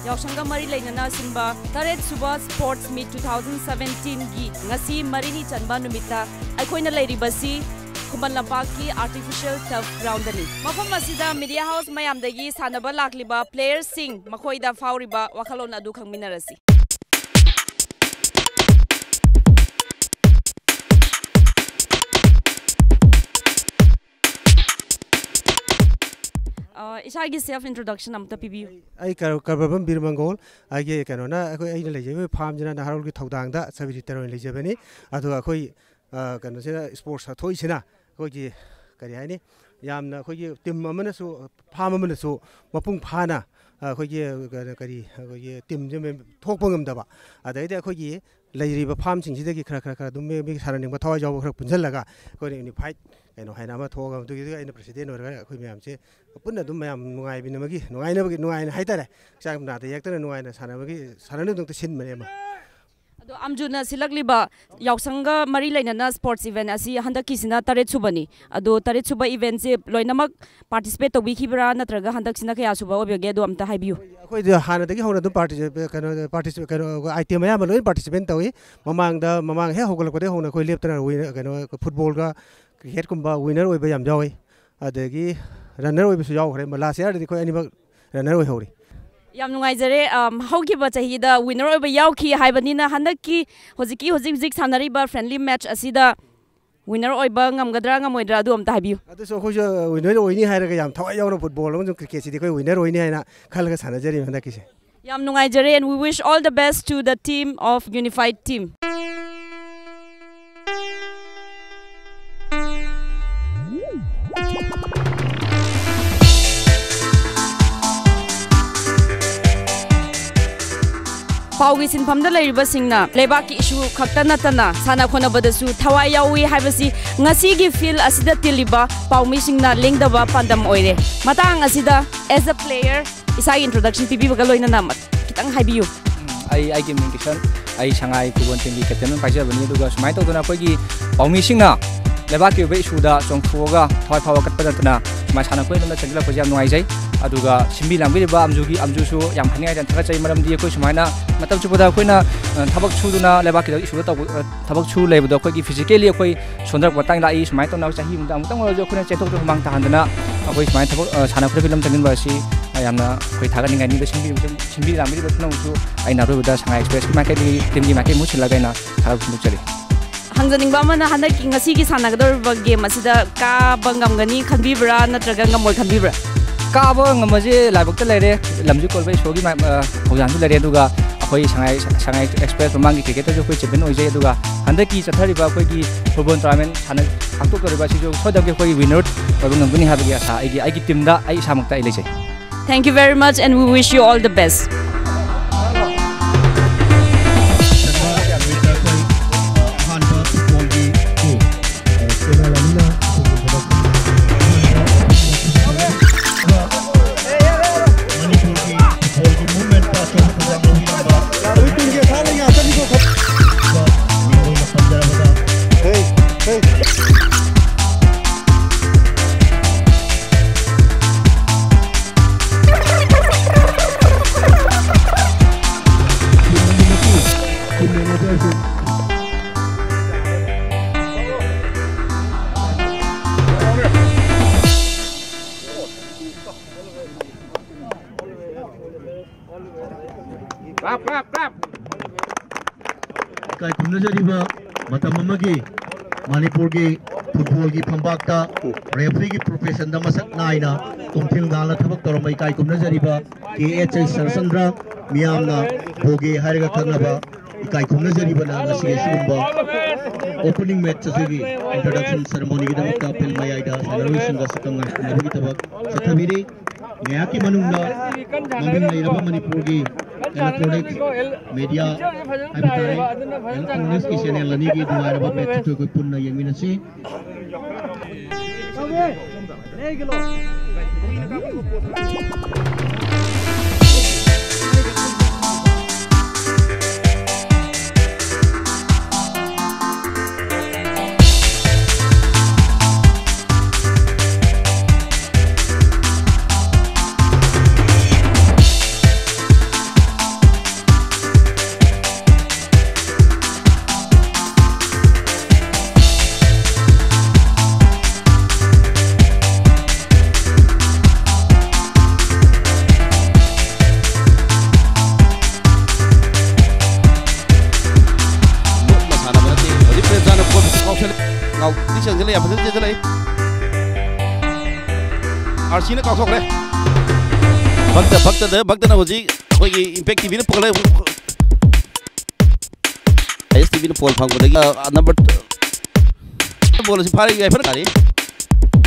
Yaoshang Mari Lainana Simba, Taret Suba Sports Meet 2017 Gi, Ngasi Marini Chanba Numita, Akoina Lady Basi, Kumalapaki Artificial Turf Ground. Mafam Masida Media House Mayamdagi, Sanaba Lakliba, Players Sing, Makoida Fauriba, Wakalona Dukang Minarasi. Ishagi self introduction amta PBU. I Karbabam Birmangol, I get Canona, I legible palm and Harold Todanga, Savitero and Legibani, Atuakoi Canasina Sports Toysina, Koji Kariani, Yamna Koji Tim Mamanasu, Palmanasu, Mapung Pana, Koji Tim Topungam Daba, Ada Koji, Lady Palm Chinchiki Krakaka, do maybe Haraning Matawa Punzelaga, going in the pipe. And Hanama told to the president or Kumiamche, put the Dumam Nuai Binamagi, no I never get no I Haitare, Sam not the actor and no I Sanamagi, Sanadu to Sin Manema. Amjuna Silagliba, Yaoshang Mari Lainana sports event as he Handa Kisina Taretsubani, Ado Taretsuba events, Loinamak participate to Wikibra, Natraga, Handaksina Suba, Gedo Amta Habu. The Hana the Hona to participate, I participant away, Mamang the Mamang Hehokole, who lived a football. Head comba winner with Bayam Joy, Adegi, runner with Yaw, last year, the animal runner with Hori. Yamnuizere, Hokibata, winner of Yauki, Hibanina, Handaki, Hosiki, Hozik, Sanariba, friendly match, Asida, winner of Bangam Gadrangam with Radum Tabu. So, we know we had a Toyo football, we never win a Kalagas Hanajari and Nakis. Yamnuizere, and we wish all the best to the team of Unified Team. Paugi sinpamda lariba singna lebaki issue khakta natana sana khona badasu thawai yawi haibasi ngasi gi feel asida tiliba paumi singna lengdaba pandam oire matang asida as a player isa introduction pibi bagaloina namat kitang haibiu I give mention I Shanghai Kubon team captain paisa bani duga sumai to dona koi paumi singna lebaki be issue da song thuga thoi phawa kat padatna ma sana koi na changla pajam noi jai aduga simbi lambi ba amjugi amjusu yam khani jan thaka chai maram di koi sumaina matam chupada koina thabak chuduna lebaki da issue ta thabak chu leibdo koi gi physically koi sondar batang la I sumai to na chahi mudang tang jo koina chetok to mang ta handana koi sumai thabak sana koi film tangin ba si ayamna koi thaga ningai ni simbi lambi ba thna usu ai na ro da Shanghai Express ki market team gi market mu chila gaina thaga mu chali Hangzaning ba man handa ki ngasi gi sanagador game asida ka bangam gani khanbibra natraga ngamoi khanbibra ka ba ngamaje laibok ta lere lamji kolbai shogi ma hojan su lere duga akoi Shanghai Express mangi cricket jo koi champion oi jai duga handa ki chathari ba koi gi football tournament sana akto koriba si jo sodam ge koi winner oi ngambuni ha gi asa ai gi team da ai samakta ai lejai. Thank you very much and we wish you all the best. Kai kumnajariba matam amagi Manipur gi football gi phambakta referee gi profession da masak naina tumthil dala thabak toramai kai kumnajariba KH Sarasandra miyamna boge hariga khanaba kai kumnajariba na ngasi sumba opening match asigi introduction ceremony gi damakta film mayaida celebration ga sakanga nabagi tabak sathabiri ngaki manungna mamin nairaba Manipur gi electronic media electronics ki channel lani gi duara match to ko punna yengminasi RC nó cao sốc đấy. Bác nó gì? Coi cái impact TV nó pole. ISTV nó pole phang của đấy. Number pole si phari cái phải cái gì?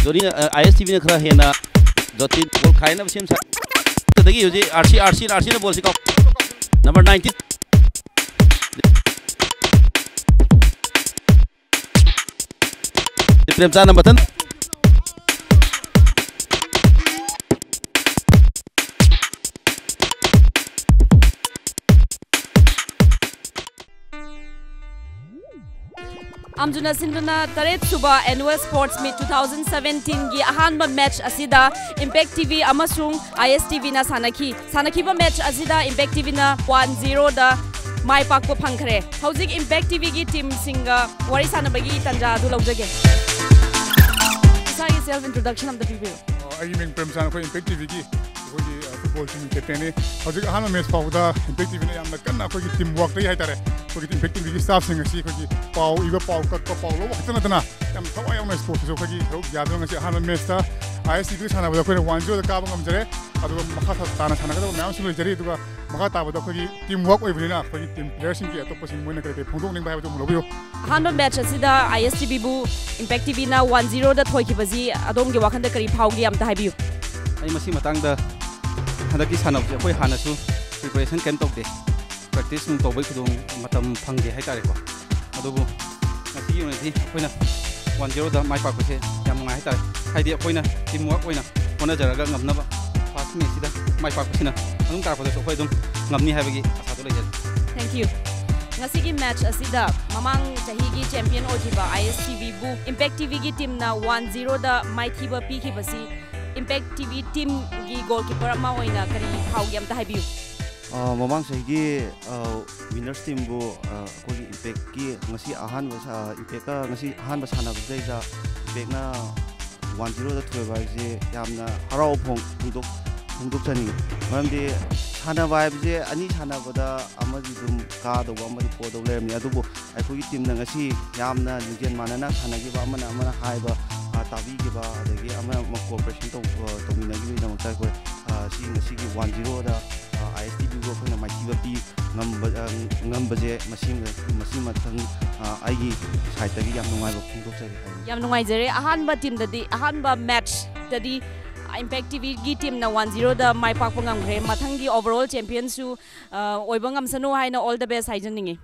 Rồi ISTV nó khá hiện là rồi tin pole khai nó xem sao. Đấy cái gì? RC nó pole si cao. Number 19. Prem cha number 10. Amjuna Sinduna Taret Suba Annual Sports Meet 2017 gi ahanba match asida Impact TV amasung ISTV na sanaki ba match asida Impact TV na 1-0 da mai pak ko phangkhre hojik Impact TV gi team singa wari sanabagi tanja du lawjage Sai self introduction of the people I mean Prem San ko Impact TV gi ko gi football team captain ni hojik ahanba match pauda Impact TV na yamna kanna ko gi team work dai haitare ko gi Impact TV gi staff singa si ko gi pau iba pau kat ko pau lo wakta na yam thawai yam sport so ko gi ro yadong ngasi ahanba match ta ISTV sana ba ko 1-0 da ka bangam jare adu makha ta na sana ka mayam sulu jare du maka ta ba ko gi team work oi bulina ko gi team players sing gi atop sing moina kare phongdong ning ba ha lo bio ahanba match asida ISTV bu Impact TV na 1-0 da thoi kibaji adom gi wakhanda kari phau gi am ta haibiu ai masi matang da hadaki sanab je koi hanasu preparation kem tok de practice nung tobai khudung matam phangge hai tare ko adubu ngasi unity koina 1-0 da mai pa ko se yam ngai tare hai di koina teamwork koina kona jaraga ngamna ba fast match sida mai pa ko sina anung tar ko so koi dum ngamni hai bagi asa to lejal thank you ngasi gi match asida mamang chahi gi champion ojiba ISTV bu Impact TV gi team na 1-0 da mai thiba pi ki basi Impact TV team gi goalkeeper ma oina kari phau gi am ta haibiu mamang segi winners team bu ko Impact ki ngasi ahan Impact ka ngasi ahan ba sana bjai ja Impact na 1-0 da thoi ba je yamna harau phongdok chani maramdi sana vibe je ani sana bada amadi dum ka do amadi po do lemni adubu ai ko team na ngasi yamna njen manana sana gi ba amana hai ba tabi gi ba adagi ama cooperation to mina gi na ma ko si ngasi gi 1-0 da ISTV go ko na mai ti ba pi ngam baje masim mathang ai side ta gi yam nungai ba phongdok chari yam nungai jare ahan ba team dadi ahan ba match dadi Impact TV gi team na 1-0 da mai pak pangam gre mathang gi overall champion su oibangam sanu haina all the best haijaningi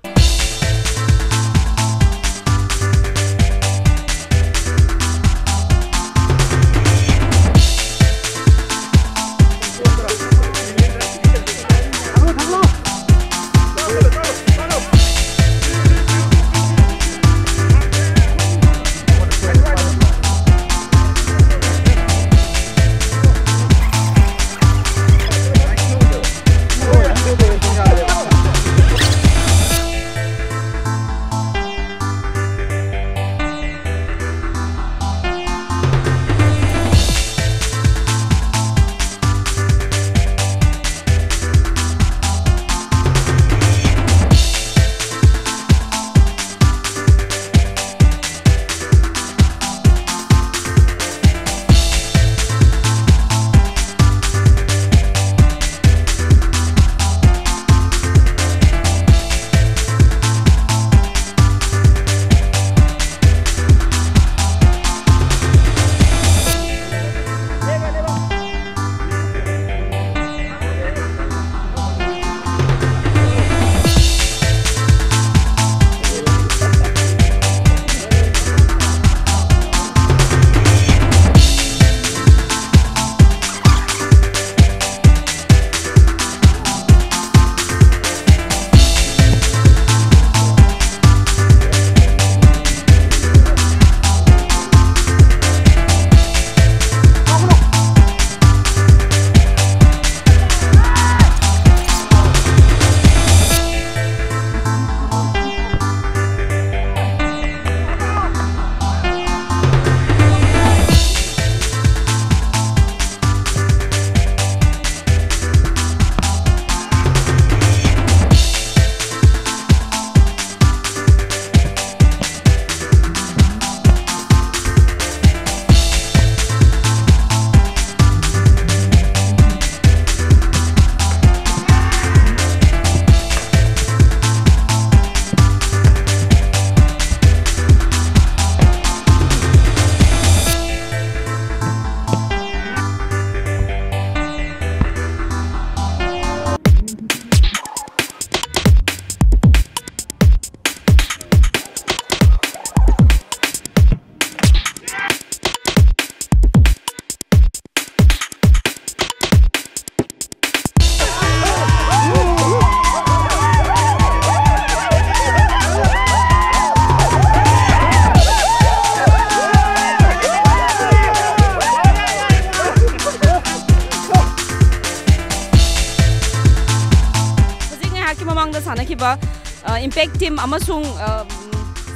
सानखिबा impact team अमसुंग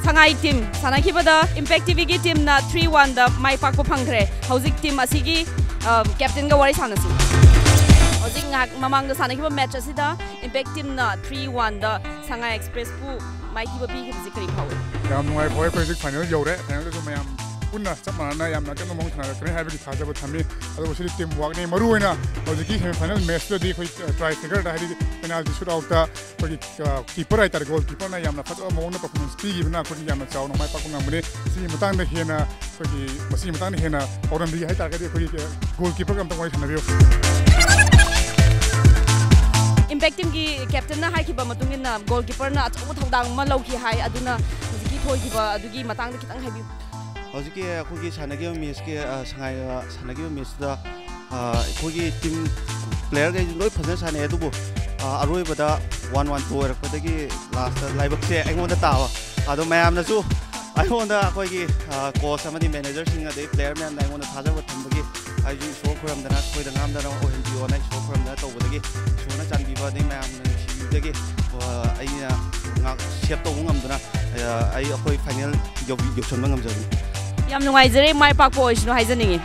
Sangai team सानखिबदा impact TV की team ना 3-1 दा माई पाकपो फंगरे हौजिक team असिगी captain गा वारी सानसी हौजिक ngak mamang da sanakhiba match asida impact team na 3-1 da sangai express pu mai ki ba bi ki zikri phawe yam nuai phoi project final yore final so mayam punna chamana yamna kanu mong thana kre ha bi thajaba thami adu siri team work ne maru hoina hojiki semi final match to di khoi try figure da hari penalty shoot out ta khoi keeper ai tar goal keeper na yamna phat mong na performance pi gi bna khoi yamna chaw no mai pa ko ngamne si matang da hena khoi masi matang da hena oram bi hai tar ka di khoi goal keeper kam tang wai thana bio impact team ki captain na hai ki ba matung na goalkeeper na achu thodang ma lau ki hai aduna hojiki thoi ki ba adugi matang da kitang hai bi hojiki akogi sanagi match ke sanagi match da akogi team player ga loi phajana sane adubu aroi bada 1-1 toer padagi last laibak se aingonda tawa adu mayam na su aingonda akogi coach amadi manager sing adai player man aingonda thajaba thambagi aiju show kuram dana koi da ngam dana OMGO na show kuram dana tawbadagi show na chanbi ba dai mayam na chidagi aina ngak shape to ngam dana ai akoi final yoshon ngam jabi yam nungai jere mai pak po isno haijaningi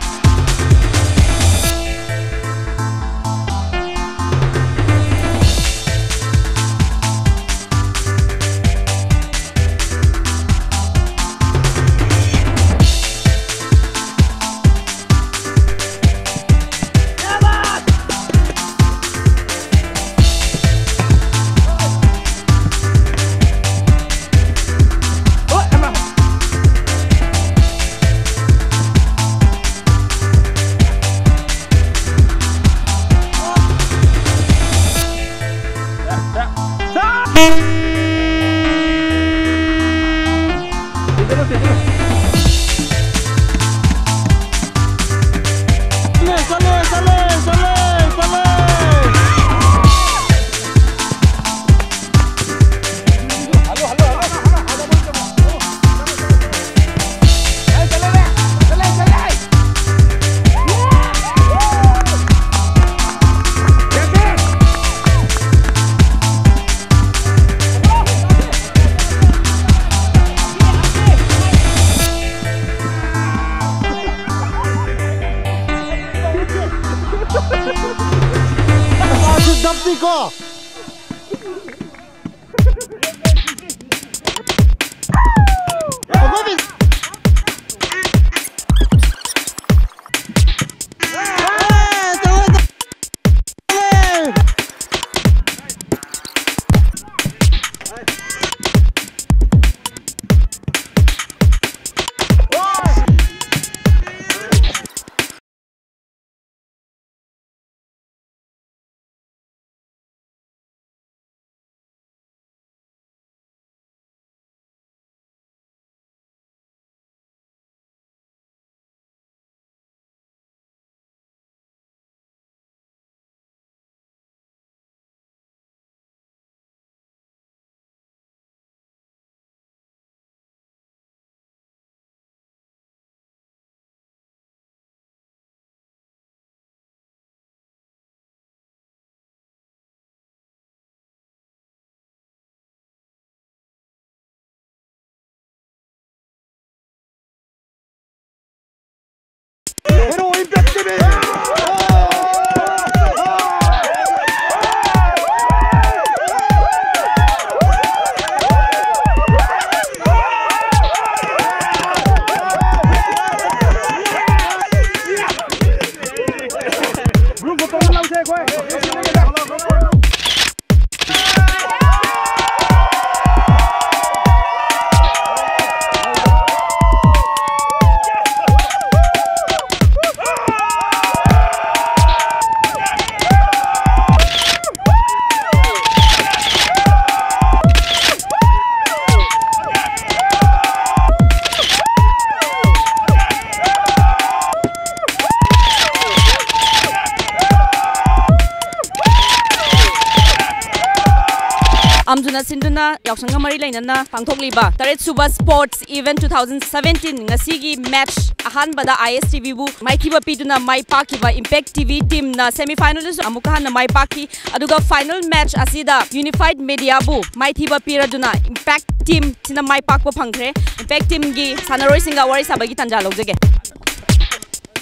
Amjuna Sinduna, Yaoshang Mari Lainana, Pangtokliba, Taret Suba Sports Event 2017, Ngasigi match, Ahan Bada ISTV Bu, Maikiba Pituna, Mai Pakiba, Impact TV team na semi-finalist, Amukahan na Mai Paki, Aduga final match Asida, Unified Media Bu, Maitiba Piraduna, Impact team, Sina Mai Pakwa Pangre, Impact team Gi, Sanaroi Singa Wari Sabagi Tanjalo Jage.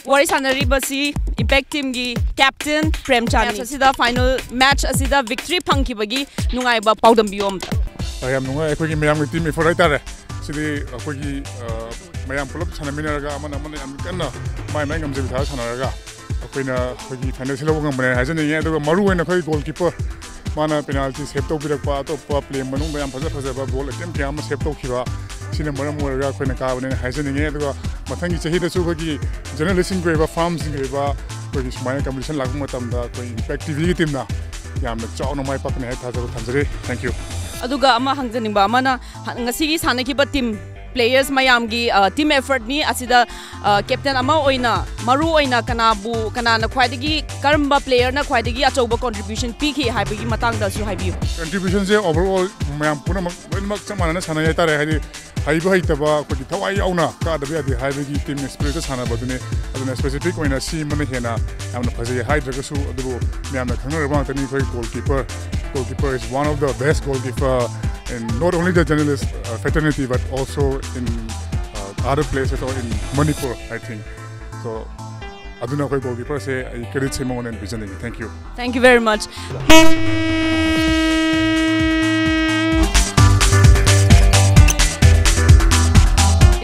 Wari Sanari Basi, Impact team Gi, Captain Premchand, Asida final match Asida victory Panki Bagi, Nungaiba Powdam Biom. I am Nunga, Equity Mayam team for Ritare, City, Aqui Mayam Pull up Sanaminaga, Manamana, and Kana, my Mangam Zivita Sanaraga. Aquina, financial has any Maru and a goalkeeper. Mana penalty save to be part of play Manumba and Pazapa goal attempt Yamas have to Kiva, Cinema Quena Carbon and Hazen in Matangi Sahida Suki, journalist in Grava Farms in Grava, where his minor commission Lagumatam, the Impact TV team now. Yam the John on my partner has Tanzari. Thank you. Aduga Ama Hangzaniba Mana Hangasigi Hanakiba team. Players mayamgi team effort ni asida captain ama oina maru oina kanabu kanana khwaidagi karamba player na khwaidagi achoba contribution piki haibagi matang da su haibiu contribution je overall mayam puna mak chamana sanai tare hadi haiba haitaba ko thawai auna ka da bi haibagi team spirit sana badune aduna specific oina si mana hena amna phajai haidraga su adu mayamna khangna ba tani khoi goalkeeper is one of the best goalkeeper in not only the journalist fraternity but also in other places or in Manipur, I think. So, Aduna Koi goalkeeper say I credit Simon and visioning. Thank you. Thank you very much.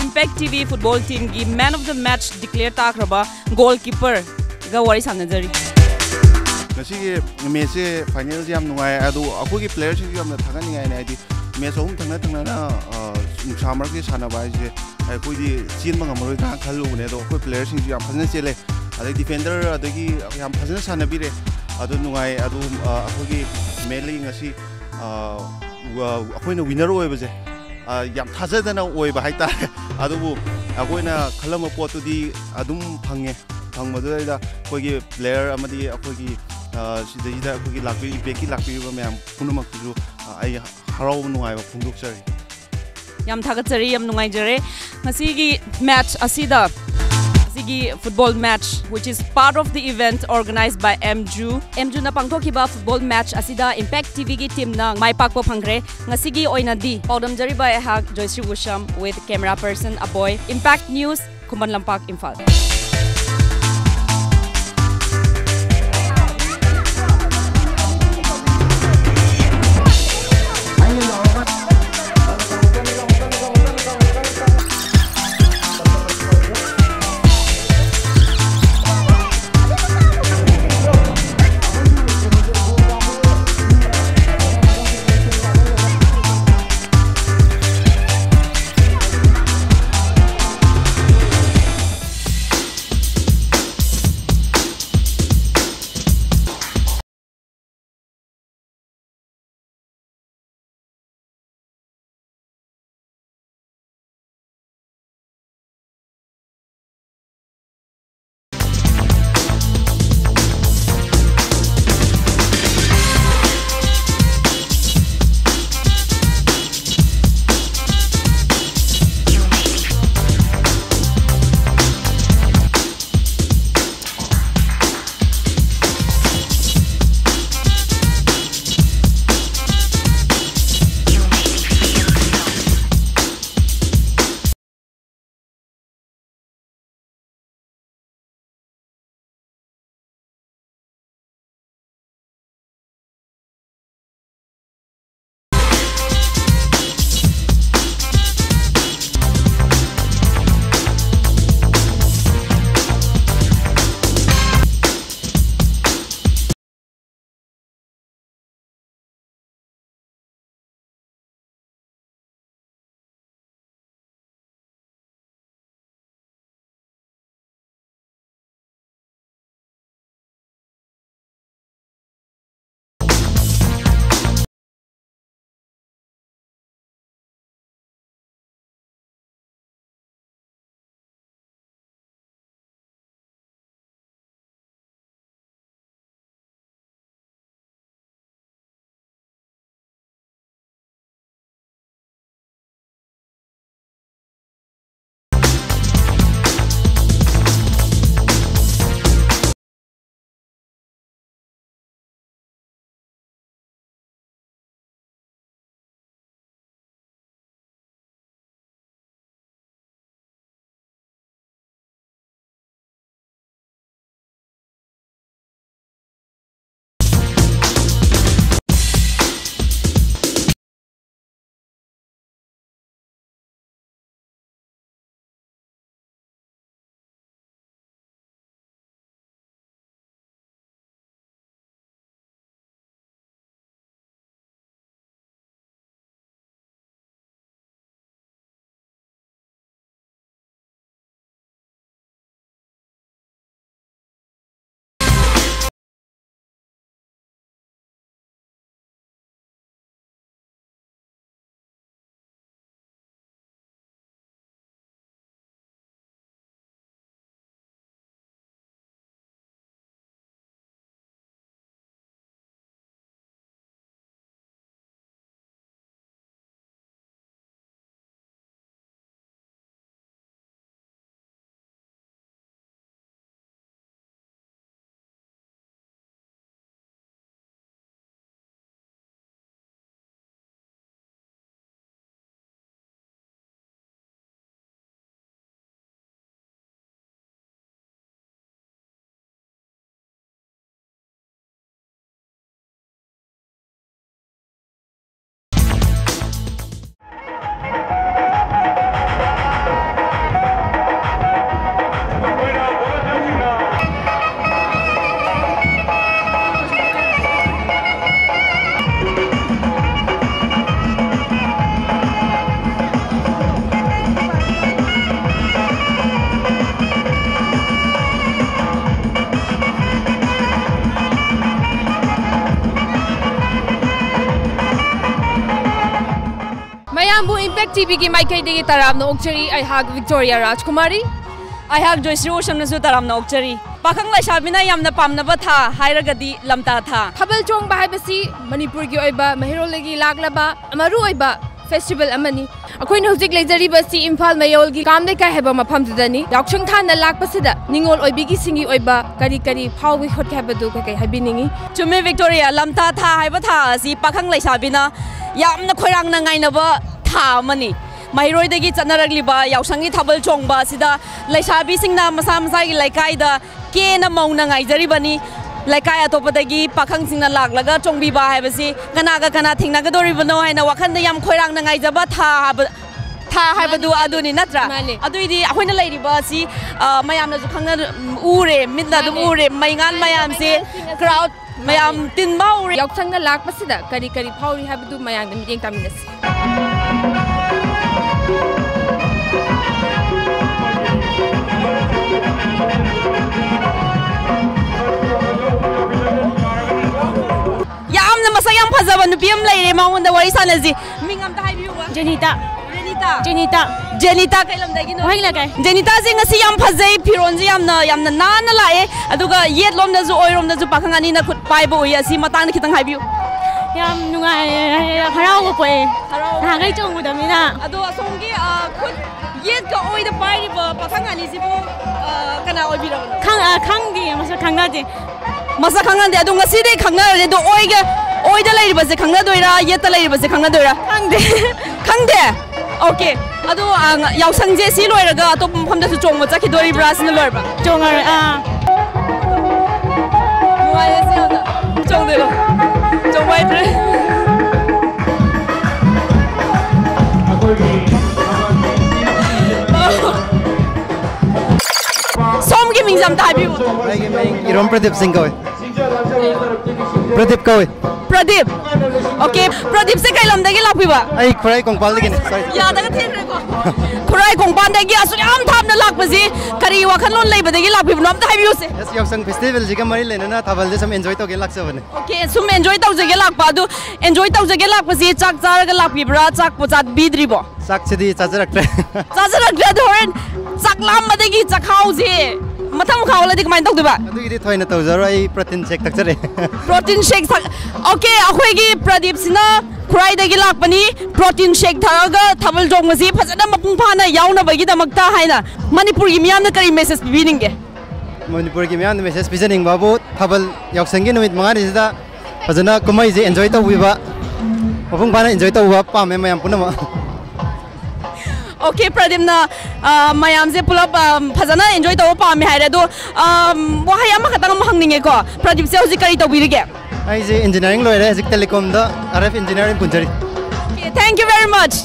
Impact TV football team gi man of the match declare takraba goalkeeper ga wari sanajari. Nasi match final jam nungai adu aku ki players ki amna thagani ngai nai di match hum thangna na samar ki sana bai je aku di chin bang amroi ka khalu ne do ko players ki am phajna chele adu defender adu ki am phajna sana bi re adu nungai adu aku ki mainly ngasi aku na winner oi ba je yam thajadana oi ba haita adu bu aku na khalama pot di adum phange phangmadu da ko ki player amadi aku ki Sida Kuki Laki, Becky Laki, Punamakju, I Harrow Nui of Punduksari. Yam Tagatari, Yam Nuaijare, Masigi match Asida, Sigi football match, which is part of the event organized by AMWJU. AMWJU na pangtokiba football match Asida Impact TV team na Mai Pakpo Pangre, Ngasigi Oinadi, Podam Jariba Ehag, JOYSHREE USHAM with camera person Aboy, Impact News, Kumban Lampak, Imphal. Mayambu Impact TV ki Maikai de Taram no Okchari, I have Victoria Rajkumari. I have JOYSHREE USHAM nasu taram na Okchari. Pakang lai shabina yamna pamnaba tha, hairagadi lamta tha. Thabal chong bahibasi Manipur ki oiba, Mahirolegi laglaba, Amaru oiba festival amani. Akoin hojik lejari basi Imphal Mayol gi kamde kai heba mafam tudani. Yaoshang tha na lakpasida ningol oibigi singi oiba kari kari phawi khot habadu kai habiningi. Chume Victoria lamta tha haiba tha si pakang lai shabina yamna khoirang na ngai na ba tha mani. Mairoi dagi chanaragliba Yaoshangi Thabal chongba sida laisabi singna masa masa gi laikai da ke na mauna ngai jaribani laikai atopadagi pakhang singna laglaga chongbi ba haibasi kana thingna ga doribano haina wakhan da yam khoirang na ngai jaba tha haibadu aduni natra aduidi ahoina lairiba si mayam na ju khangna ure midna dum ure maingan mayam se crowd mayam tin ba ure Yaoshang na lakpasida kari phawi habadu mayang da mideng taminas. Masayang pazaban nupiyam laire maunda wari sanazi mingam ta haibiu Jenita kailam dagi no haila kai Jenita sing asi yam phazai phironji yamna nana lae aduga yet lom na zu oirom na zu pakhang ani na khut paibo ya si matang na khitang haibiu yam nungai harau ko poe na gai chong udamina adu asongi khut yet ka oi da pai ba pakhang ani si bo kana oi bira khangdi masa khangadi masa khangande adu ngasi de khangna de do oi da lai base khangna doira yet ta lai base khangna doira khangde okay adu Yaoshang je si loi raga to pham da su chong ma chaki dori bras na loi ba chong wai se da chong de chong wai tre som gi ming jam ta bi ai gi ming irom Pradip Singh koi Pradip koi Pradip okay Pradip se kailam dagi lakpiba ai khurai kongpal dagi ne sorry ya daga the ko khurai kongpan dagi asu am thapna lakpasi kari wakhan lon leiba dagi lakpiba nom ta haibiu se yes Yaoshang festival jiga mari lena na Thabal de sam enjoy to ge laksa bane okay sum enjoy tau jage lakpa du enjoy tau jage lakpasi chak charaga lakpibra chak pochat bidribo chak chidi chajaraktre horen chak lam madagi chakhau je matham khawla dik main tawdu ba adu gi thoina tawzaro ai protein shake tak chare protein shake okay akhoi gi Pradip sina khrai dagi lakpani protein shake tharaga Thabal jong masi phajana mapung phana yauna bagi damakta haina Manipur gi miyam na kari message bininge Manipur gi miyam na message bijaning babu Thabal Yaoshang gi numit mangani sida phajana kumai je enjoy to wiba mapung phana enjoy to wa pa me mayam punama okay Pradip na mayam se pulap phajana enjoy to pa me haire do wahai ama khatang ma hangninge ko Pradip se hoji kari to birige ai je engineering loire hajik telecom da RF engineering punjari okay thank you very much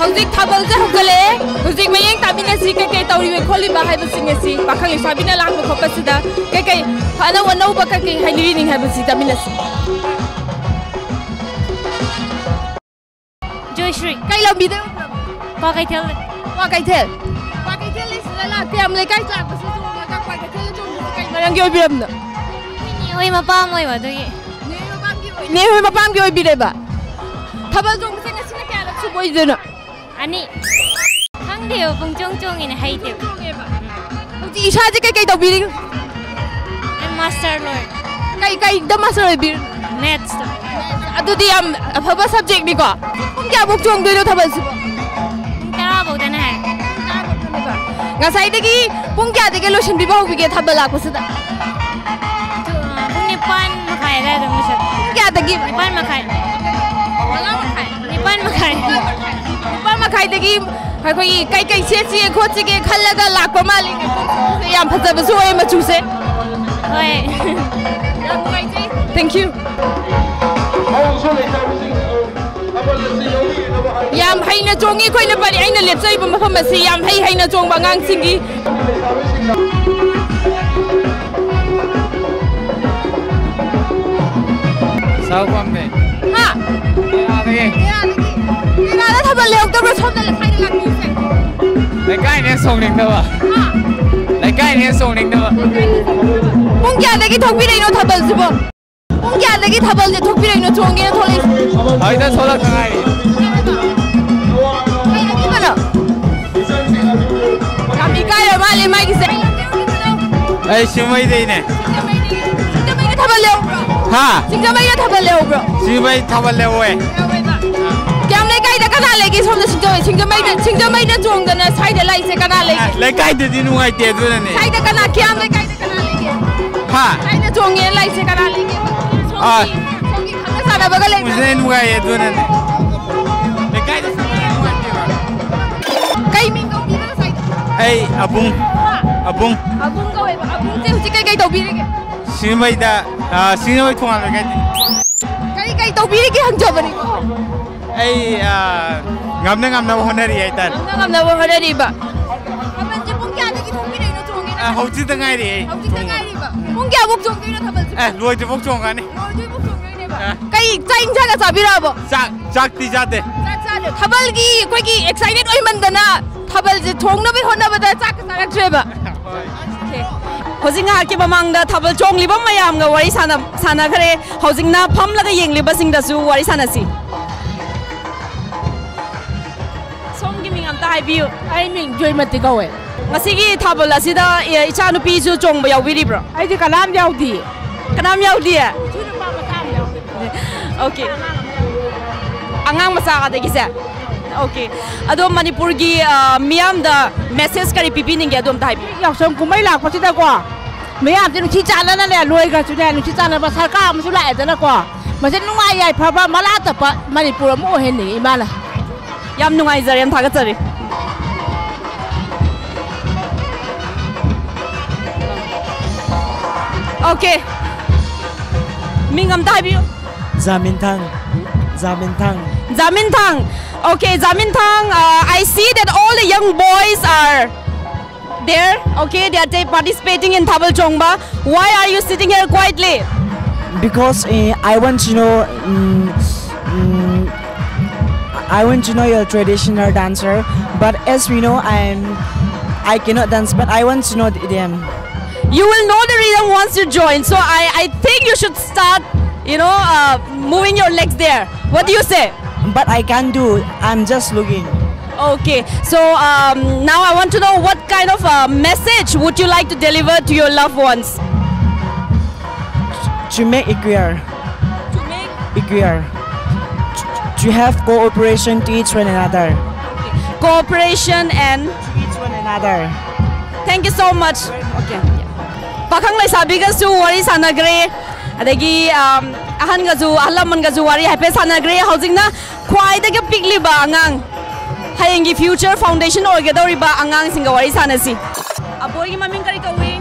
Hojik Thabal je hokale hojik mayeng tabina si kai tauri we kholi ba haiba singe si pakhang sabina lang ko khopasida kai hana wanau ba kai haili ning haiba si tabina si JOYSHREE kai lam bideu pa kai thel is la tiam le kai tlak basu tu ka kai thel chung kai marang gi obiram na ni oi ma pa moi wa doi ne hoi ma pam gi obire ba Thabal jong se ngasina kya lak su boi dena ani khangde bung chong in haite ji isha je kai tawbiri master lord kai da master obir maths adudi am afaba subject ni ko pung kya buk chong doi Thabal su tara bo dana hai ngasai dagi pung kya dagi lotion bi ba bige Thabal lak pasida ni pan makai da dum sa kya dagi pan makai Pan makai dagi khoi kai se si khochi ge khallaga lakpa mali yam phajaba su oi machu se hoi thank you yam haina chongi khoi na bari aina lepsai ba mafam asi yam haina chong ba ngang singi sao pam ne ha ya de Thabal le okta bro somda le khai la ki se Lekai ne songning dawa. Lekai ne songning dawa. Pung kya lagi thokpi rei no thabal sibo. Pung kya lagi thabal je thokpi rei no chongi na tholi. Ai da thola kangai. Ai lagi mana? Kami kaya mali mai ki se. Ai simai dei ne. Singkamai na thabal leo. Ha. Singkamai na thabal leo bro. Simai thabal leo we. Kyam lekai da kana legi som na singkamai na chong da na sai da lai se kana legi. Lekai de di nuai te du ne. Sai da kana kyam lekai da kana legi. Ha. Sai da chong ye lai se kana legi. Ah. Songi khana sana baga legi. Mujhe nuai ye du ne. Lekai de nuai te ba. Kai min ko bi na sai da. Ai abung. Abung. Abung ko abung te huji kai to bi rege. Simai da simai thonga lekai. Kai to bi rege hang jabani. Ai ngamna honari ai tar. Ngamna honari ba. Thabal je pung kya lagi thokpi rei no chongi na. Hauji da ngai ri. Hauji da ngai ri ba. Pung kya buk chong na thabal je. Loi je bok chong ga ni. Loi je buk chong ne ba. Kai chain jaga sabira ba. Chak ti jate. Chak thabal gi koi gi excited oi man da na. Thabal je thong na bi hona ba da chak sarak tre ba. Hozing ha ki mamang da thabal chong liba mayam ga wari sana khare hozing na pham laga yeng liba sing da su wari sana si. Som gi ming am ta hai biu. Ai ming joy mati ko we. Ngasi gi thabal asida icha nu pi ju chong ba yaw bi ri bro. Ai di kanam yaw di. Kanam yaw di. Okay. Angang masa ka de gi sa. Okay. Ado Manipur gi miam da message kari pipi ning ga dom tai bi. Yaoshang kumai lak pa sida ko. Miam ti nu chi chan na le loi ga chu ne nu chi chan na ba sarkar ma su lai da na ko. Ma se nu ngai yai pha mala ta pa Manipur mo hen ni imala. Yam nungai zare yam thagat zare. Okay. Mingam tai bi. Zamintang. Okay, Zamintang, I see that all the young boys are there. Okay, they are participating in Thabal Chongba. Why are you sitting here quietly? Because I want to know. I want to know your traditional dancer, but as we know, I cannot dance, but I want to know them. You will know the rhythm once you join, so I think you should start, moving your legs there. What do you say? But I can't do. I'm just looking. Okay, so now I want to know what kind of message would you like to deliver to your loved ones? To make it clear. To make it clear. To have cooperation to each one another. Okay. Cooperation and to each one another. Thank you so much. Okay. Pakhang lai sabi ga su wari sanagre. Adagi ahan ga zu alaman ga zu wari hape sanagre. Housing na kwai da ga pikli ba angang. Hayengi future foundation orgadori ba angang singa wari sanasi. Aboy gi maming kari kawi.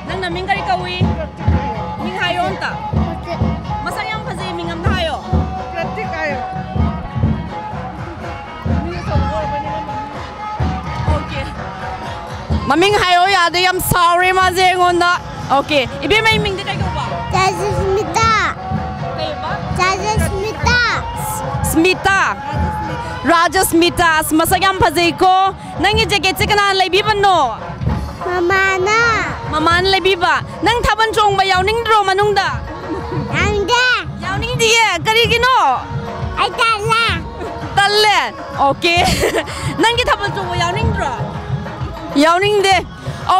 Nang naming kari kawi. Ming hayon ta. Masayang phaji mingam thayo. Pratik ayo. Okay. Maming hayo ya de I'm sorry ma zengon na. Okay. Ibe may ming de kay ko ba? Smita. Kayo ba? Smita. Smita. Raja Smita, masayang pazay ko. Nang i-jacket si kanan lay biba no? Mama na. Mama na lay biba. Nang taban chong ba yawning dro manung da? Yawning diye, karigino? Ay tala. Tala. Okay. Nang taban chong ba yawning dro? Yawning de.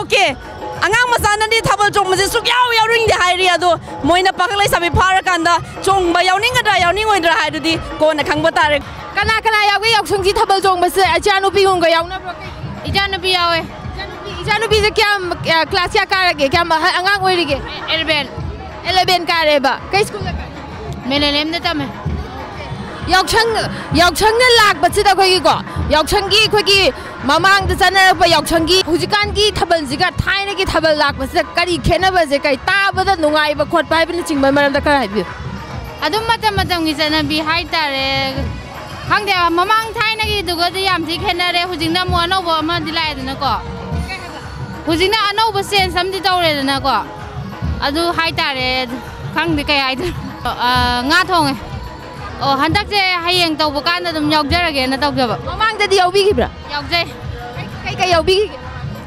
Okay. Angang masana di thabal chong ma suk yaw ring de hai ri ado moina pakalai sabi phara kanda chong ba yawning ada yawning oi dra hai du di ko na khang ba tare kana yaw ge yaw sung ji thabal chong ma se achanu pi hung ga yaw na bro ijanu pi yawe ijanu pi se kya class ya ka ge kya angang oi ri ge 11 ka re ba kai school ka melelem de tame Yaoshang na lak ba sida khoi ko Yaoshang gi khoi gi mamang da chana ba Yaoshang gi hujikan gi thabal jiga thaina gi thabal lak ba sida kari khena ba je kai ta ba da nungai ba khot pai bin ching ba maram da kar hai bi adum matam gi chana bi hai tare khang de mamang thaina gi duga da yam thi khena re hujingna mo no ba ma dilai da na ko hujingna ano ba sen sam di taw re da na ko adu hai tare khang de kai ai nga thong Oh, handak je hayeng tau bukan ada nyok jara ge na tau jaba. Mamang tadi yaw bi gibra. Yok je. Kay yaubi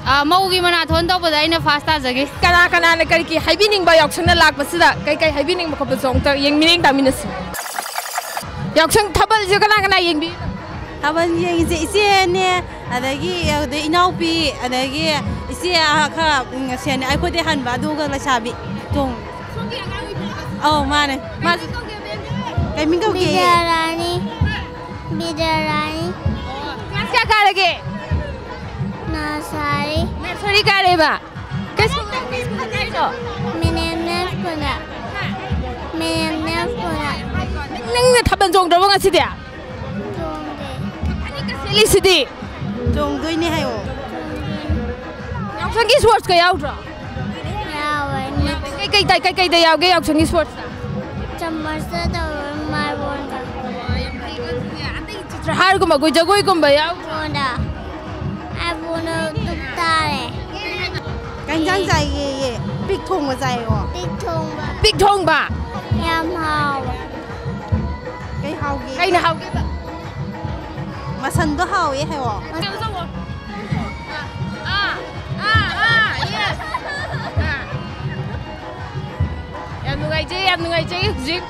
Maugi marathon to bada ina fast ajagi. Kana na kari ki haibining ba Yaoshang na lakpasida kay haibining ba khopsong ta yengmining taminas. Yaoshang Thabal je kana yengbi. Thabal yeng ise ne adagi de inaupi adagi ise kha sen ai khode han ba du ga la sabi tong. Oh mane. Mas kay mingau ke. Bidarani. Kya karege? Nursery kare ba? Kasko kaso? Minenef kuna. Nang Thabal jong do nga sidia. Ani ka sili sidi. Jong doi ni hayo. Yaoshang sports ka yaw ra. Kay da yaw ge Yaoshang sports. Chammarsa da marbon ka. Har gumba goi jagoi gumba yaw. Onda. Abuna tuktare. Kanjang jai ye big thong ma jai wo. Big thong ba. Yam hao. Cái hao ge. Cái na hao ge ba. Masan do hao ye hai wo. Yes. Em nungai chơi zik.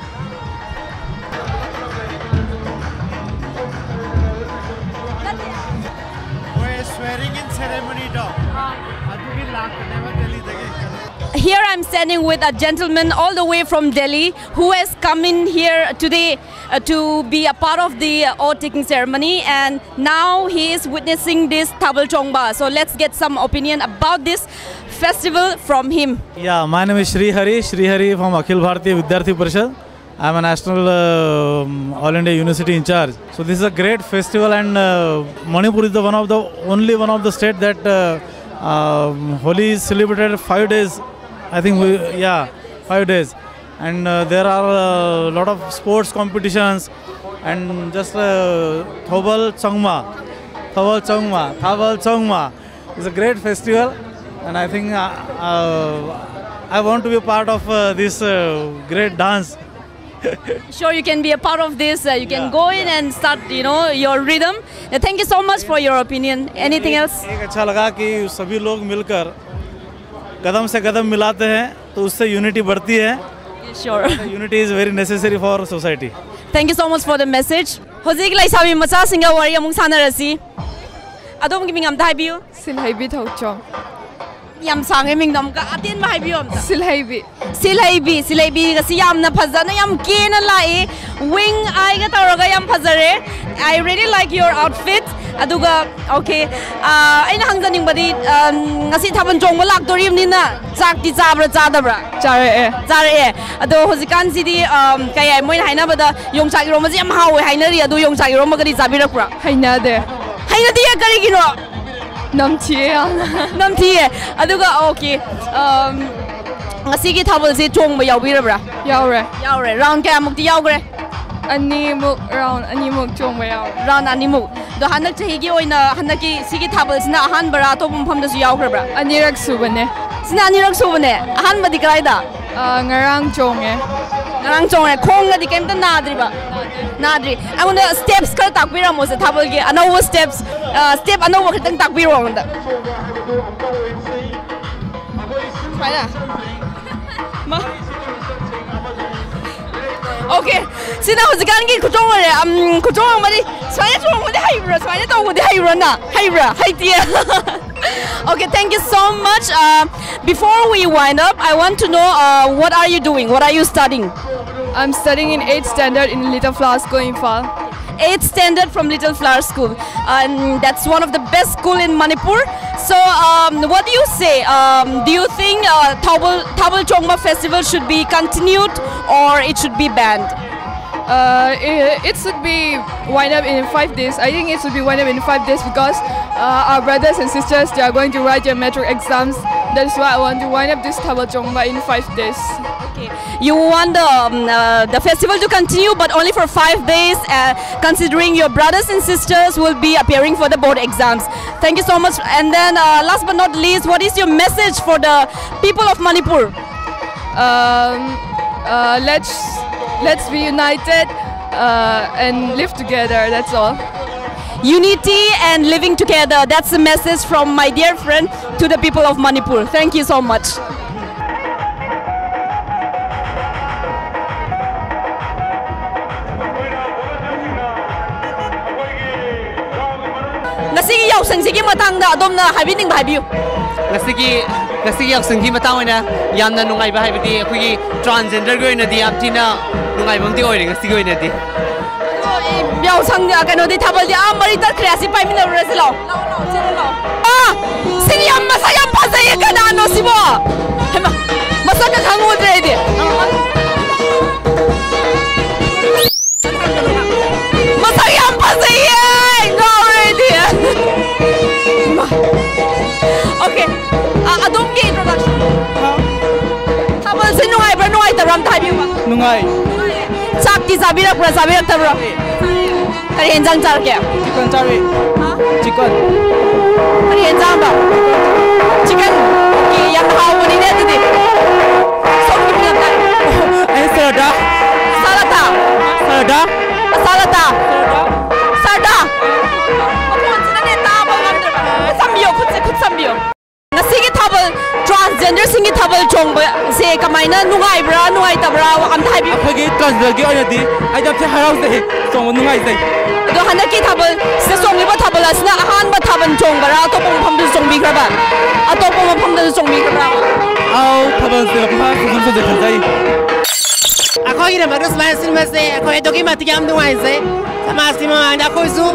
Here I'm standing with a gentleman all the way from Delhi who has come in here today to be a part of the oath-taking ceremony, and now he is witnessing this Thabal Chongba. So let's get some opinion about this festival from him. Yeah, my name is Shri Hari from Akhil Bharatiya Vidyarthi Parishad. I am a National All India University in charge. So this is a great festival, and Manipur is only one of the state that Holi is celebrated 5 days. I think 5 days, and there are a lot of sports competitions, and just Thabal Chongma is a great festival, and I think I want to be a part of this great dance. Sure, you can be a part of this. You can go in and start, your rhythm. Thank you so much for your opinion. Anything else? एक अच्छा लगा कि सभी लोग मिलकर कदम से कदम मिलाते हैं, तो उससे यूनिटी बढ़ती है. Sure. Unity is very necessary for society. Thank you so much for the message. Hozik lai sabi macha singa wari amung sanarasi. Adom ki mingam dai biu. Silhaibi thauchong. Yam sange mingdam ka atin ma biu am. Silhaibi ga si yam na phazana yam ke na lai wing ai ga taraga yam phazare. I really like your outfit. Aduga okay. Aina hangjaning badi ngasi Thabal Chongba lakdorim ni na chak ti chabra chadabra. Chare. Ado hozikan sidi kaya moin haina bada yongchak iroma ji yam hawe hainari adu yongchak iroma gadi chabirakra. Hainade ya karigino. Namthie. Aduga okay. Ngasi ki Thabal se chongba yaubirabra. Yaure. Round kaya mukti yaugre. Round animuk chongba yaw. Round animuk. Do hanak chahigi oina hanaki sigi Thabal sina ahan bara to phamda su yaukrebra. Anirak subane. Sina anirak subane. Ahan badi kraida. Ngarang chonge. Khong ga di kemta nadri. I want steps kar takbira mo sa Thabal ge anawa steps. Step anawa khitang takbira mo da. Okay, sina hozikan gi kuchong re kuchong mari swaya chong mo de haibra swaya to mo de haibra haitia. Okay, thank you so much. Before we wind up, I want to know what are you doing? What are you studying? I'm studying in 8th standard in Little Flower School in Phal. 8th standard from Little Flower School, and that's one of the best school in Manipur. So, what do you say? Do you think Thabal Chongba festival should be continued or it should be banned? It should be wind up in 5 days. I think it should be wind up in 5 days because our brothers and sisters, they are going to write their metric exams. That is why I want to wind up this Thabal Chongba in 5 days. Okay. You want the festival to continue, but only for 5 days, considering your brothers and sisters will be appearing for the board exams. Thank you so much. And then, last but not least, what is your message for the people of Manipur? Let's be united and live together. That's all. unity and living together. That's the message from my dear friend to the people of Manipur. Thank you so much. Ngasigi yausang sigi matang da adom na habining bhabiu. Ngasigi yausang gi matang oina yamna nungai ba habidi akhoi transgender go ina di aptina nungai bam di oire ngasigi oina di. Yausang ya kano di thabal di amari ta kreasi pai mina rese law. Law chele law. Sing yam masa yam phasa ye kana no sibo. Hema masa ka khangu dre di. Masa yam phasa ye. Okay, adom ki introduction. Thabal se nungai bra nungai tabram thai bi ba. Nungai. Chak ki sabirak tabra. Kari enjang char ke? Chicken chari. Chicken. Kari enjang ba? Chicken ki yang hau ni ne di. Som ki ngam ta. Salada. Salada. Salada. Salada. Salada. Apun sina ne ta ba ngam ta. Sambiyo khut sambiyo. Ngasigi thabal transgender singi thabal chongba se kamaina nungai bra nungai tabra am thai bi akhoi transgender gi oina di ai jab se harau se chong nungai sai do hanaki thabal se songi ba thabal asna ahan ba thaban chong bara to pom pham du chong bi kraba ato pom pham du chong bi kraba au thabal se pha sum se de sai akhoi gi na bagus ma sin ma se akhoi doki ma ti am nungai se sama sima da khoi su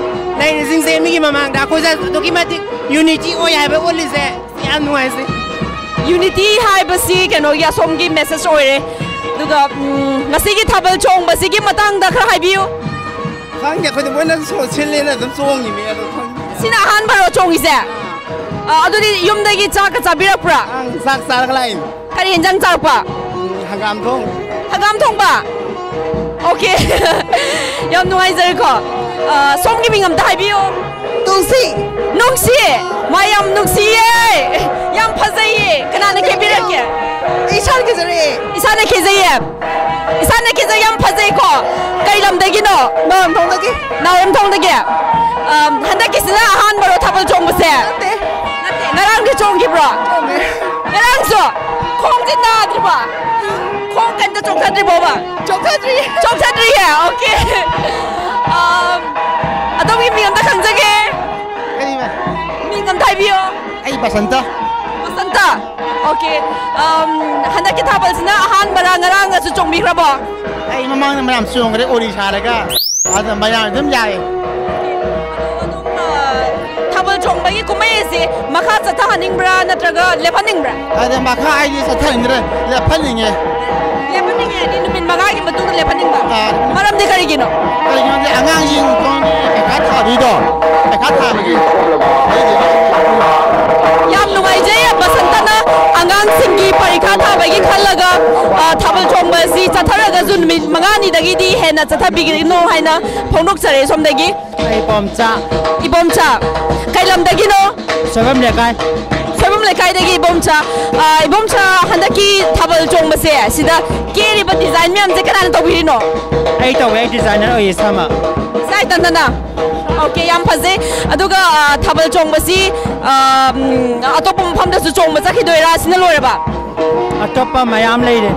lai sing se mi gi mamang da khoi sa doki ma ti unity oya ba oli se am nungai se unity hai basi kano ya somgi message oire duga ngasigi thabal chong basigi matang da khra haibiu khang ya khoi boina so chille na dum chong ni me ado khang sina han baro chong ise adudi yum dagi cha ka chabirak pra sak sar lai kari enjang char pa hagam thong ba okay yam nuai zer ko somgi mingam da haibiu nungsi mayam nungsi ye yam phazai kana na ke birake isan ke zari yam phazai ko kai lam dagi no naram thong dagi handa ke sina han baro thabal chong base nate narang ke chong ki bro narang so khong jin na dri ba khong kan ta chong thadri ba chong thadri ye okay adomi mi am ta khang jage ngam thai bio ai basanta okay hanaki thabal sina ahan bara ngarang ga chu chongbi khrabo ai mamang na mayam chong re odisha laga ada mayam dum yai thabal chongba gi kumai se makha chatha haning bra natraga lepaning bra ada makha ai ni chatha indre lepaning e ni numin maga gi matung lepaning ba maram de kari gino angang jing kong ka tha di do ka tha gi yam nuai je basantana angang singi parikha tha bagi khallaga thabal chongba si chatharaga jun mi mangani dagi di hena chatha bigi no haina phonok chare som dagi ibomcha kailam dagi no sabam lekai dagi ibomcha handaki thabal chongba se sida keri ba design me am je kana to biri no ai to ai designer oi sama sai tanana okay yam phaze aduga thabal chongba si atopum pham da su chongba sakhi doira sina loiraba atopa mayam lei ri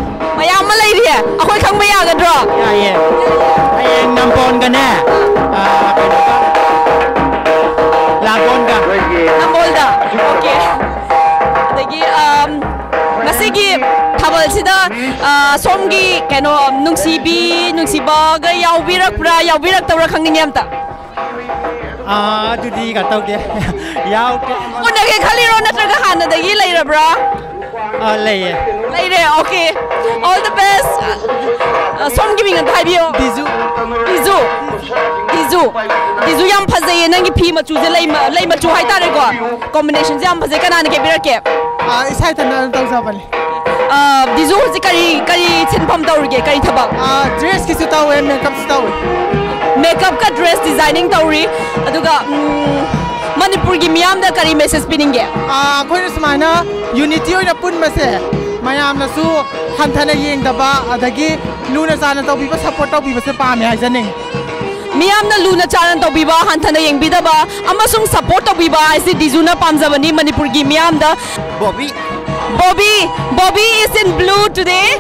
akhoi khang ba ya ga dro ya ye ai nampon ga ne nampol da okay dagi masigi thabal sida somgi keno nungsiba ga yaubirak tawra khangni amta dudi ga tawde yaw ke unage khaliro natraga hana dagi leirabra leire okay all the best somgi minga thaibio dizu yam phazai nangi phi ma chu je lei ma chu hai tare ko combination jam phazai kana ne ke birake isai tan tang sa bale dizu ji kari chinpham tawrige kari thaba dress ki su taw makeup ka dress designing tawri aduga Manipur gi miyam da kari message pininge khoi smaina unity oina pun mase mayam na su hanthana yeng daba adagi luna sana taw bi support taw bi se pa me ha janing Miamna Luna Charan Tobiba, Hantana Yangbidaba, Amasung support Tobiba, I see Dizuna Panzavani, Manipur Gimiamda. Bobby is in blue today,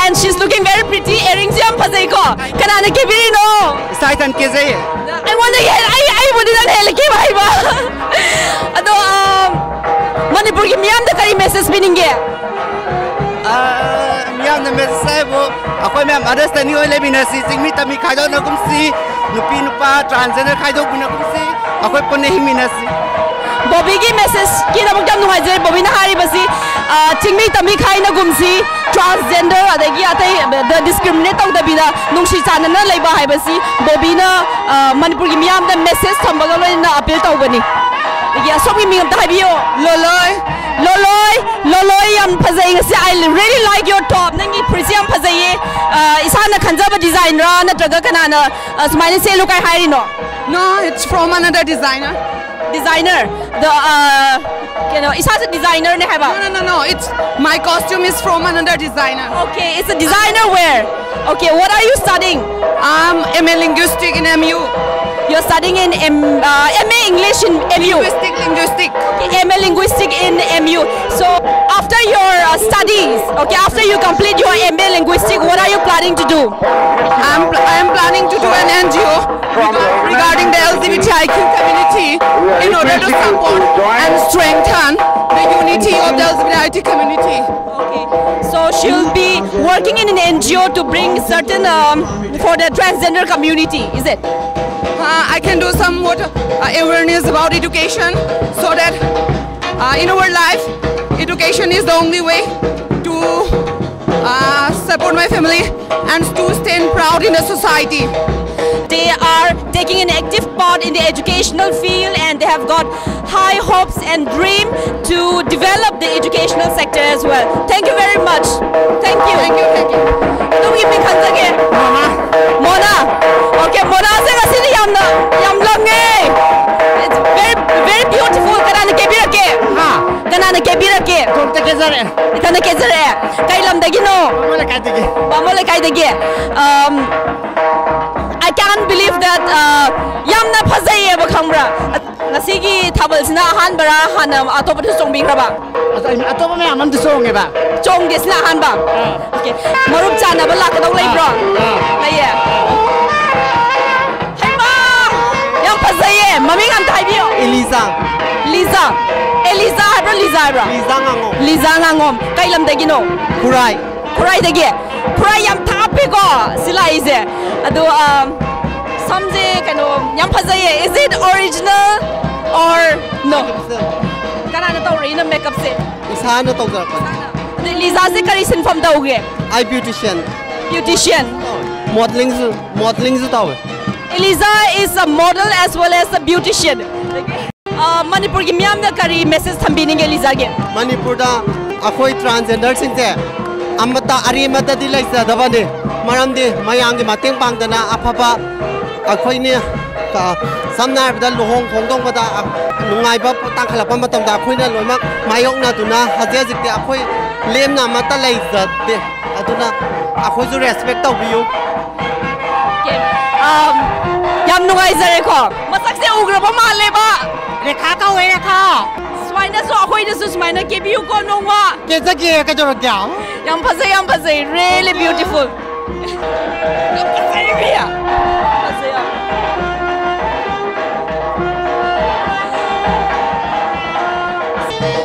and she's looking very pretty. Earrings yam Pazeko. Kanana Kibirino. Saitan Keze. I wonder, I wouldn't have Ado Manipur Gimiamda Kari message meaning here. Miam the message, ako may understand niyo lebinas si me tami kaido na kumsi, nupi nupa transgender kaido guna kumsi, ako po nehiminas. Bobby gi message kina magdam nuhajer Bobby na hari basi tingmi tami khai na gumsi transgender adagi atai the discriminate tau da bida nungsi chana na leiba hai basi Bobby na Manipur gi miam da message thambaga na appeal tau bani ya somi mi ta habiyo loloi yam phazai ngasi I really like your top nangi pretty yam phazai isana khanjaba design ra na traga kana na smile se lukai hairi no it's from another designer. Is that a designer? No. It's my costume is from another designer. Okay, it's a designer wear. Okay, what are you studying? I'm MA Linguistic in MU. You're studying in MA English in MU. Linguistic. Okay, MA Linguistic in MU. So after your studies, okay, after you complete your MA Linguistic, what are you planning to do? I'm planning to do an NGO regarding the LGBTIQ community in order to support and strengthen the unity of the LGBT community. Okay, so she'll be working in an NGO to bring certain for the transgender community, is it? I can do some awareness about education so that in our life, education is the only way to support my family and to stand proud in the society. They are taking an active part in the educational field and they have got high hopes and dream to develop the educational sector as well. Thank you very much. Thank you. Don't give me again. Mona. Okay, Mona yam lange. It's very beautiful. Kanana kebirake. Kanana kezare. Kailam dagino. Bamole kaidagi. I can't believe that yamna phazai ba khangbra ngasigi Thabal sina hanbara hanam atopa thu songbingra ba atopa me amam thu songe ba chong des na han ba okay marup chana ba lak dau leibro laye hai ma yam phazai maming am thai bio Liza ngangom kailam dagino kurai dagi kurai yam thape ko silai ze adu samje kano yam phazai is it original or no kana na tawri na makeup se isana tawga the Liza se kari sinfam tawge I beautician modeling zu taw Liza is a model as well as a beautician Manipur gi miam na kari message thambini ge Liza ge Manipur da akhoi transgender sing se amata arimata di laisa dabane maramdi mayang gi mateng pangdana afaba akhoi ne ka samna da lohong khongdong bada nungai ba tangkhalapa matam da akhoi na loimak mayok na tuna haje jikte akhoi lem na mata laisa de aduna akhoi ju respect taw biu yam nungai zare ko masak se ugra ba male ba rekha ka we rekha swaina so akhoi da su swaina ke biu ko nongwa ke jage ka jor kya yam phazai really beautiful yam phazai ya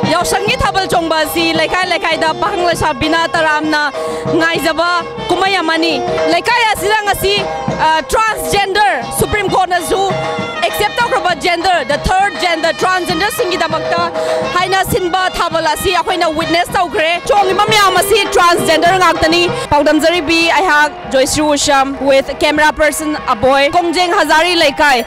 Yaoshang Thabal chongba si laikai da bahang la bina taramna ngai jaba kumaya mani laikai asira ngasi transgender Supreme Court na zu accept about gender the third gender transgender singi damakta haina sinba Thabal asi akoina witness tawgre chongi mamya asi transgender ngaktani paudam jari bi I have JOYSHREE USHAM with camera person Aboy Kongjeng Hazari laikai